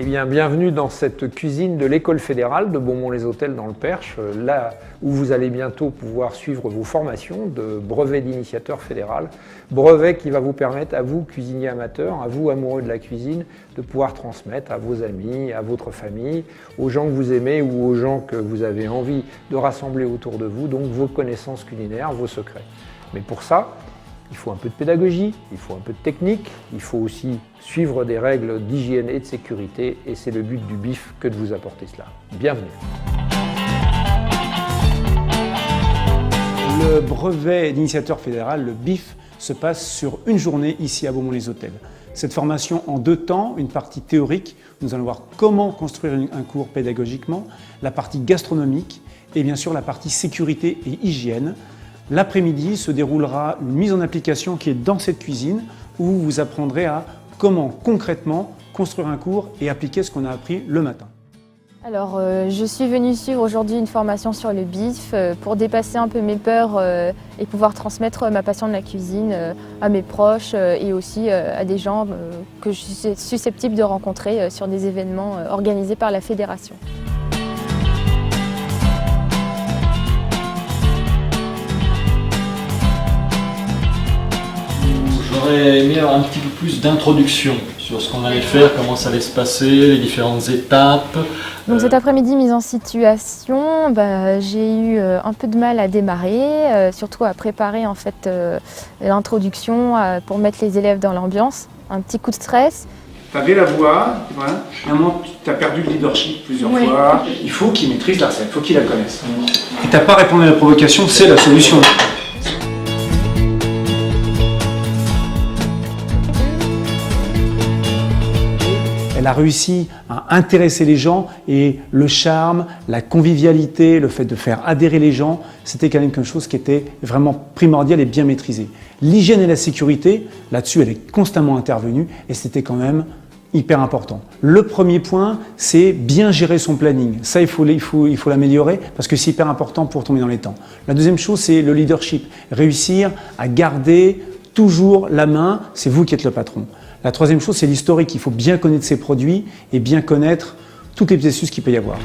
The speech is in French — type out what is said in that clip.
bien, bienvenue dans cette cuisine de l'École fédérale de Beaumont-les-Hôtels dans le Perche, là où vous allez bientôt pouvoir suivre vos formations de brevet d'initiateur fédéral, brevet qui va vous permettre à vous, cuisiniers amateurs, à vous, amoureux de la cuisine, de pouvoir transmettre à vos amis, à votre famille, aux gens que vous aimez ou aux gens que vous avez envie de rassembler autour de vous, donc vos connaissances culinaires, vos secrets. Mais pour ça, il faut un peu de pédagogie, il faut un peu de technique, il faut aussi suivre des règles d'hygiène et de sécurité, et c'est le but du BIF que de vous apporter cela. Bienvenue. Le brevet d'initiateur fédéral, le BIF, se passe sur une journée ici à Beaumont-les-Hôtels. Cette formation en 2 temps, une partie théorique, nous allons voir comment construire un cours pédagogiquement, la partie gastronomique et bien sûr la partie sécurité et hygiène. L'après-midi se déroulera une mise en application qui est dans cette cuisine où vous apprendrez à comment concrètement construire un cours et appliquer ce qu'on a appris le matin. Alors, je suis venue suivre aujourd'hui une formation sur le BIF pour dépasser un peu mes peurs et pouvoir transmettre ma passion de la cuisine à mes proches et aussi à des gens que je suis susceptible de rencontrer sur des événements organisés par la fédération. J'aurais aimé avoir un petit peu plus d'introduction sur ce qu'on allait faire, comment ça allait se passer, les différentes étapes. Donc cet après-midi, mise en situation, j'ai eu un peu de mal à démarrer, surtout à préparer en fait l'introduction pour mettre les élèves dans l'ambiance. Un petit coup de stress. Tu avais la voix, voilà. Finalement tu as perdu le leadership plusieurs fois. Il faut qu'ils maîtrisent la recette, il faut qu'ils la connaissent. Et tu n'as pas répondu à la provocation, c'est la solution. Elle a réussi à intéresser les gens et le charme, la convivialité, le fait de faire adhérer les gens, c'était quand même quelque chose qui était vraiment primordial et bien maîtrisé. L'hygiène et la sécurité, là-dessus, elle est constamment intervenue et c'était quand même hyper important. Le premier point, c'est bien gérer son planning. Ça, il faut l'améliorer parce que c'est hyper important pour tomber dans les temps. La deuxième chose, c'est le leadership. Réussir à garder toujours la main, c'est vous qui êtes le patron. La troisième chose, c'est l'historique. Il faut bien connaître ses produits et bien connaître toutes les petites astuces qu'il peut y avoir.